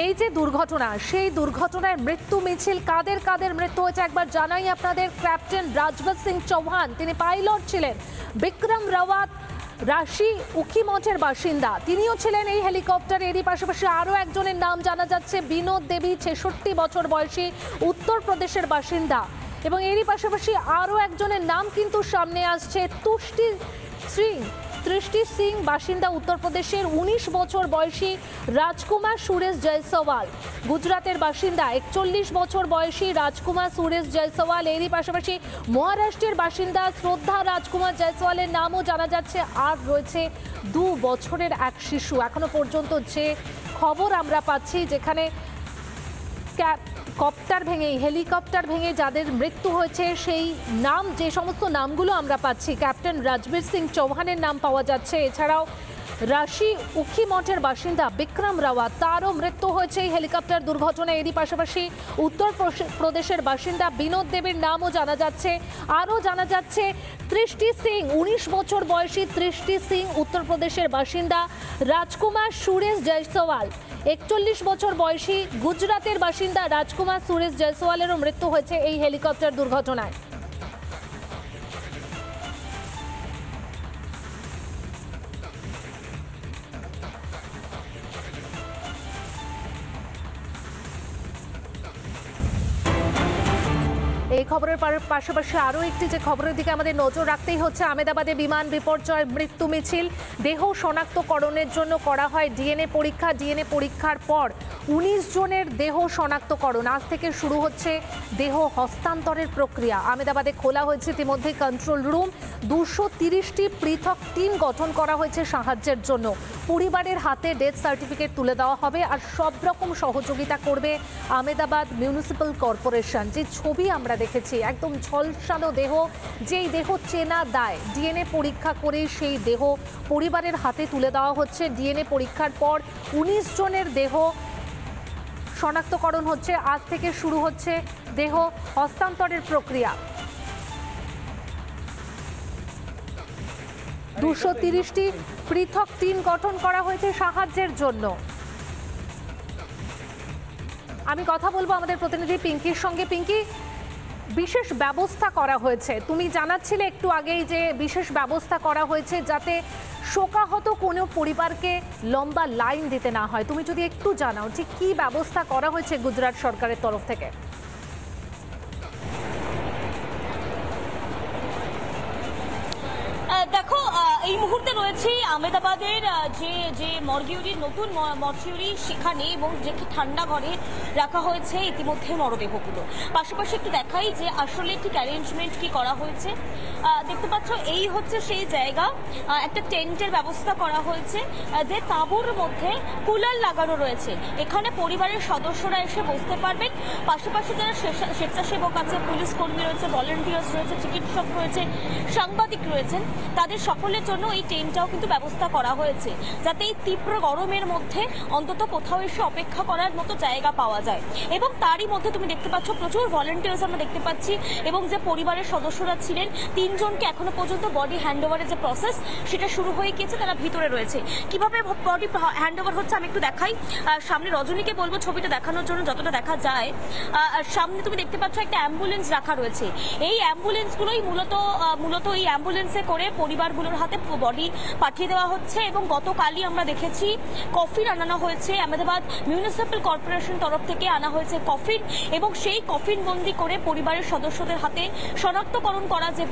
এই যে দুর্ঘটনা, সেই দুর্ঘটনায় মৃত্যু মিছিল কাদের কাদের মৃত্যু হয়েছে একবার জানাই আপনাদের। ক্যাপ্টেন রাজবীর সিং চৌহান, তিনি পাইলট ছিলেন। বিক্রম রাওয়াত রাশি উখিমঠের বাসিন্দা, তিনিও ছিলেন এই হেলিকপ্টার। এরই পাশাপাশি আরও একজনের নাম জানা যাচ্ছে, বিনোদ দেবী, 66 বছর বয়সী, উত্তরপ্রদেশের বাসিন্দা। এবং এরই পাশাপাশি আরও একজনের নাম কিন্তু সামনে আসছে, তৃষ্টি সিং, বাসিন্দা উত্তরপ্রদেশের, 19 বছর বয়সী রাজকুমার সুরেশ জয়সওয়াল, গুজরাটের বাসিন্দা, 41 বছর বয়সী রাজকুমার সুরেশ জয়সওয়াল। এরই পাশাপাশি মহারাষ্ট্রের বাসিন্দা শ্রদ্ধা রাজকুমার জয়সওয়ালের নামও জানা যাচ্ছে। আর রয়েছে 2 বছরের এক শিশু। এখনো পর্যন্ত যে খবর আমরা পাচ্ছি, যেখানে হেলিকপ্টার ভেঙে যাদের মৃত্যু হয়েছে সেই নাম, যে সমস্ত নামগুলো আমরা পাচ্ছি, ক্যাপ্টেন রাজবীর সিং চৌহানের নাম পাওয়া যাচ্ছে। এছাড়াও রাশি উখিমঠের বাসিন্দা বিক্রম রাওয়াত, তারও মৃত্যু হয়েছে এই হেলিকপ্টার দুর্ঘটনায়। এরই পাশাপাশি উত্তরপ্রদেশের বাসিন্দা বিনোদ দেবীর নামও জানা যাচ্ছে। আরও জানা যাচ্ছে তৃষ্টি সিং, 19 বছর বয়সী তৃষ্টি সিং, উত্তরপ্রদেশের বাসিন্দা। রাজকুমার সুরেশ জয়সওয়াল, 41 বছর বয়সী, গুজরাটের বাসিন্দা। রাজকুমার সুরেশ জয়সওয়ালেরও মৃত্যু হয়েছে এই হেলিকপ্টার দুর্ঘটনায়। এই খবরের পাশাপাশি আরও একটি যে খবরের দিকে আমাদের নজর রাখতেই হচ্ছে, আহমেদাবাদে বিমান বিপর্যয়, মৃত্যু মিছিল। দেহ শনাক্তকরণের জন্য করা হয় ডিএনএ পরীক্ষা। ডিএনএ পরীক্ষার পর 19 জনের দেহ শনাক্তকরণ। আজ থেকে শুরু হচ্ছে দেহ হস্তান্তরের প্রক্রিয়া। আহমেদাবাদে খোলা হয়েছে ইতিমধ্যে কন্ট্রোল রুম। 230টি পৃথক টিম গঠন করা হয়েছে সাহায্যের জন্য। পরিবারের হাতে ডেথ সার্টিফিকেট তুলে দেওয়া হবে আর সব রকম সহযোগিতা করবে আহমেদাবাদ মিউনিসিপ্যাল কর্পোরেশন। যে ছবি আমরা দেখেছি, একদম ঝলসানো দেহ, যেই দেহ চেনা দায়, ডিএনএ পরীক্ষা করে সেই দেহ পরিবারের হাতে তুলে দেওয়া হচ্ছে। ডিএনএ পরীক্ষার পর 19 জনের দেহ শনাক্তকরণ হচ্ছে। আজ থেকে শুরু হচ্ছে দেহ হস্তান্তরের প্রক্রিয়া। 230টি পৃথক টিম গঠন করা হয়েছে সাহায্যের জন্য। আমি কথা বলবো আমাদের প্রতিনিধি পিঙ্কির সঙ্গে। পিঙ্কি, বিশেষ ব্যবস্থা করা হয়েছে, তুমি জানাচ্ছিলে একটু আগেই যে বিশেষ ব্যবস্থা করা হয়েছে যাতে শোকাহত কোনো পরিবারকে লম্বা লাইন দিতে না হয়। তুমি যদি একটু জানাও ঠিক কী ব্যবস্থা করা হয়েছে গুজরাট সরকারের তরফ থেকে। দেখো, এই মুহূর্তে রয়েছে আহমেদাবাদের যে মর্গিউরি, নতুন মর্গিউরি, সেখানে, এবং যে ঠান্ডা ঘরে রাখা হয়েছে ইতিমধ্যে মরদেহগুলো। পাশাপাশি একটু দেখাই যে আসলে ঠিক অ্যারেঞ্জমেন্ট কি করা হয়েছে। দেখতে পাচ্ছ এই হচ্ছে সেই জায়গা, একটা টেন্টের ব্যবস্থা করা হয়েছে, যে তাঁবুর মধ্যে কুলার লাগানো রয়েছে। এখানে পরিবারের সদস্যরা এসে বসতে পারবেন। পাশাপাশি যারা স্বেচ্ছাসেবক আছে, পুলিশ কর্মী রয়েছে, ভলেন্টিয়ার্স রয়েছে, চিকিৎসক রয়েছে, সাংবাদিক রয়েছেন, তাদের সকলের জন্য এই টেন্টটাও কিন্তু ব্যবস্থা করা হয়েছে, যাতে এই তীব্র গরমের মধ্যে অন্তত কোথাও এসে অপেক্ষা করার মতো জায়গা পাওয়া যায়। এবং তারই মধ্যে তুমি দেখতে পাচ্ছ প্রচুর ভলেন্টিয়ার্স আমরা দেখতে পাচ্ছি, এবং যে পরিবারের সদস্যরা ছিলেন 3 জনকে এখনো পর্যন্ত বডি হ্যান্ডওভারের যে প্রসেস সেটা শুরু হয়ে গিয়েছে, তারা ভিতরে রয়েছে। কিভাবে বডি হ্যান্ডওভার হচ্ছে আমি একটু দেখাই। সামনে রজনীকে বলবো ছবিটা দেখানোর জন্য, যতটা দেখা যায়। সামনে তুমি দেখতে পাচ্ছ একটা অ্যাম্বুলেন্স রাখা রয়েছে। এই অ্যাম্বুলেন্সগুলোই মূলত এই অ্যাম্বুলেন্সে করে পরিবারগুলোর হাতে বডি পাঠিয়ে দেওয়া হচ্ছে। এবং গতকালই আমরা দেখেছি কফিন আনানো হয়েছে, আহমেদাবাদ মিউনিসিপ্যাল কর্পোরেশন তরফ থেকে আনা হয়েছে কফিন, এবং সেই কফিন বন্দি করে পরিবারের সদস্যদের হাতে শনাক্তকরণ করা যে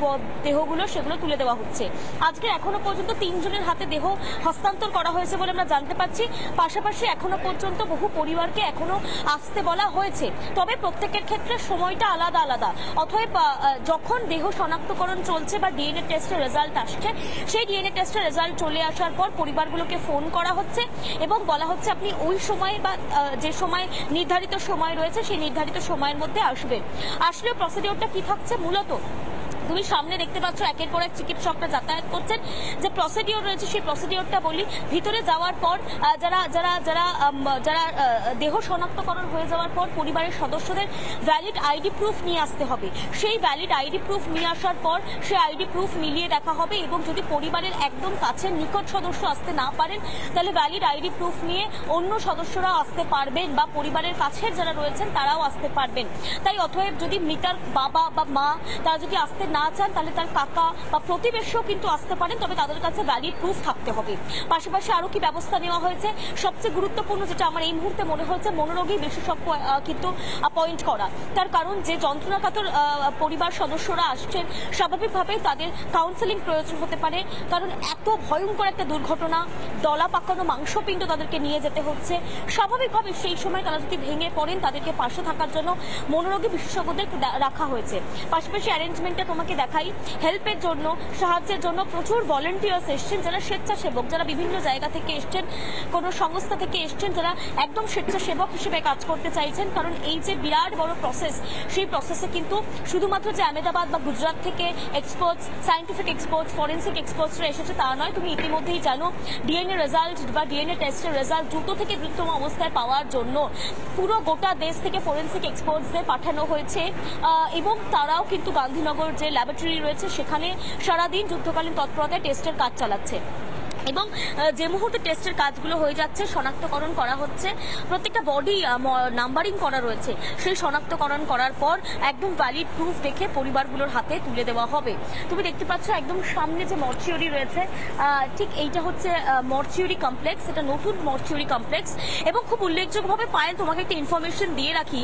দেহগুলো সেগুলো তুলে দেওয়া হচ্ছে। আজকে এখনো পর্যন্ত 3 জনের হাতে দেহ হস্তান্তর করা হয়েছে বলে আমরা জানতে পারছি। পাশাপাশি এখনো পর্যন্ত বহু পরিবারকে এখনো আসতে বলা হয়েছে, তবে প্রত্যেকের ক্ষেত্রে সময়টা আলাদা আলাদা। অতএব যখন দেহ শনাক্তকরণ চলছে বা ডিএনএ টেস্টের রেজাল্ট আসছে, সেই ডিএনএ টেস্টের রেজাল্ট চলে আসার পর পরিবারগুলোকে ফোন করা হচ্ছে এবং বলা হচ্ছে আপনি ওই সময় বা যে সময় নির্ধারিত সময় রয়েছে সেই নির্ধারিত সময়ের মধ্যে আসবেন। আসলে প্রসিডিওরটা কি থাকছে, মূলত তুমি সামনে দেখতে পাচ্ছ একের পর এক চিকিৎসকরা যাতায়াত করছেন। যে প্রসিডিওর রয়েছে সেই প্রসিডিওরটা বলি, ভিতরে যাওয়ার পর যারা যারা যারা যারা দেহ শনাক্তকরণ হয়ে যাওয়ার পর পরিবারের সদস্যদের ভ্যালিড আইডি প্রুফ নিয়ে আসতে হবে। সেই ভ্যালিড আইডি প্রুফ নিয়ে আসার পর সেই আইডি প্রুফ মিলিয়ে দেখা হবে, এবং যদি পরিবারের একদম কাছের নিকট সদস্য আসতে না পারেন তাহলে ভ্যালিড আইডি প্রুফ নিয়ে অন্য সদস্যরা আসতে পারবেন, বা পরিবারের কাছের যারা রয়েছেন তারাও আসতে পারবেন। তাই অতএব যদি মৃতার বাবা বা মা তারা যদি আসতে না চান তাহলে তার কাকা বা প্রতিবেশীও কিন্তু আসতে পারেন, তবে তাদের কাছে ভ্যালিড প্রুফ থাকতে হবে। পাশাপাশি আরো কি ব্যবস্থা নেওয়া হয়েছে, সবচেয়ে গুরুত্বপূর্ণ যেটা আমার এই মুহূর্তে মনে হয়েছে, মনোরোগী বিশেষজ্ঞ কিন্তু অ্যাপয়েন্ট করা। তার কারণ যে যন্ত্রণাকাতর পরিবার সদস্যরা আসছেন স্বাভাবিকভাবে তাদের কাউন্সেলিং প্রয়োজন হতে পারে, কারণ এত ভয়ঙ্কর একটা দুর্ঘটনা, দলা পাকানো মাংসপিণ্ড তাদেরকে নিয়ে যেতে হচ্ছে। স্বাভাবিকভাবে সেই সময় তারা যদি ভেঙে পড়েন তাদেরকে পাশে থাকার জন্য মনোরোগী বিশেষজ্ঞদের রাখা হয়েছে। পাশাপাশি অ্যারেঞ্জমেন্টটা তোমাকে দেখাই, হেল্পের জন্য, সাহায্যের জন্য প্রচুর ভলেন্টিয়ার্স এসছেন, যারা স্বেচ্ছাসেবক, যারা বিভিন্ন জায়গা থেকে এসছেন, কোনো সংস্থা থেকে এসছেন, যারা একদম স্বেচ্ছাসেবক হিসেবে কাজ করতে চাইছেন। কারণ এই যে বিরাট বড় প্রসেস, সেই প্রসেসে কিন্তু শুধুমাত্র যে আহমেদাবাদ বা গুজরাট থেকে এক্সপার্টস, সায়েন্টিফিক এক্সপার্টস, ফরেন্সিক এক্সপার্টসরা এসেছে তা নয়। তুমি ইতিমধ্যেই জানো ডিএনএ রেজাল্ট বা ডিএনএ টেস্টের রেজাল্ট দ্রুত থেকে দ্রুততম অবস্থায় পাওয়ার জন্য পুরো গোটা দেশ থেকে ফরেন্সিক এক্সপার্টসদের পাঠানো হয়েছে, এবং তারাও কিন্তু গান্ধীনগর যে ল্যাবরেটরি রয়েছে সেখানে সারাদিন যুদ্ধকালীন তৎপরতায় টেস্টের কাজ চালাচ্ছে। এবং যে মুহূর্তে টেস্টের কাজগুলো হয়ে যাচ্ছে, শনাক্তকরণ করা হচ্ছে, প্রত্যেকটা বডি নাম্বারিং করা রয়েছে, সেই শনাক্তকরণ করার পর একদম ভ্যালিড প্রুফ দেখে পরিবারগুলোর হাতে তুলে দেওয়া হবে। তুমি দেখতে পাচ্ছ একদম সামনে যে মর্চিউরি রয়েছে, ঠিক এইটা হচ্ছে মর্চিউরি কমপ্লেক্স, এটা নতুন মর্চিউরি কমপ্লেক্স। এবং খুব উল্লেখযোগ্যভাবে পায়েল তোমাকে একটা ইনফরমেশন দিয়ে রাখি,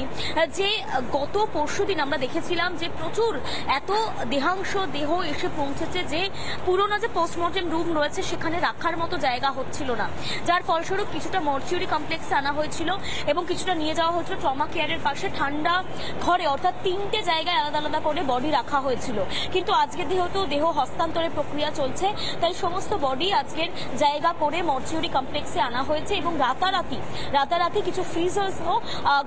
যে গত পরশুদিন আমরা দেখেছিলাম যে প্রচুর এত দেহাংশ দেহ এসে পৌঁছেছে, যে পুরোনো যে পোস্টমর্টেম রুম রয়েছে সেখানে রাখার মতো জায়গা হচ্ছিল না, যার ফলস্বরূপ কিছুটা মর্চিউরি কমপ্লেক্সে আনা হয়েছিল এবং কিছুটা নিয়ে যাওয়া হয়েছিল ট্রমা কেয়ারের পাশে ঠান্ডা ঘরে, অর্থাৎ 3টে জায়গায় আলাদা আলাদা করে বডি রাখা হয়েছিল। কিন্তু আজকে যেহেতু দেহ হস্তান্তরের প্রক্রিয়া চলছে, তাই সমস্ত বডি আজকের জায়গা করে মর্চিউরি কমপ্লেক্সে আনা হয়েছে, এবং রাতারাতি কিছু ফ্রিজার্সও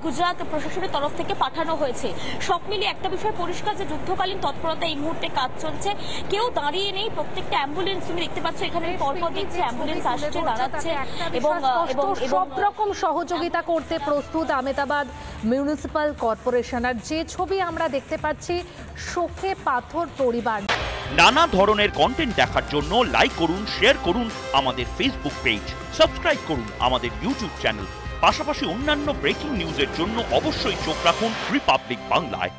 গুজরাট প্রশাসনের তরফ থেকে পাঠানো হয়েছে। সব মিলিয়ে একটা বিষয় পরিষ্কার, যে যুদ্ধকালীন তৎপরতা এই মুহূর্তে কাজ চলছে, কেউ দাঁড়িয়ে নেই। প্রত্যেকটা অ্যাম্বুলেন্স তুমি দেখতে পাচ্ছ এখানে পরপর দেখছে অ্যাম্বুলেন্স আসছে, দাঁড়াচ্ছে, এবং সব রকম সহযোগিতা করতে প্রস্তুত আহমেদাবাদ মিউনিসিপাল কর্পোরেশন। আর যে ছবি আমরা দেখতে পাচ্ছি, শোকে পাথর পরিবার। নানা ধরনের কন্টেন্ট দেখার জন্য লাইক করুন, শেয়ার করুন আমাদের ফেসবুক পেজ, সাবস্ক্রাইব করুন আমাদের ইউটিউব চ্যানেল। পাশাপাশি অন্যান্য ব্রেকিং নিউজের জন্য অবশ্যই চোখ রাখুন রিপাবলিক বাংলায়।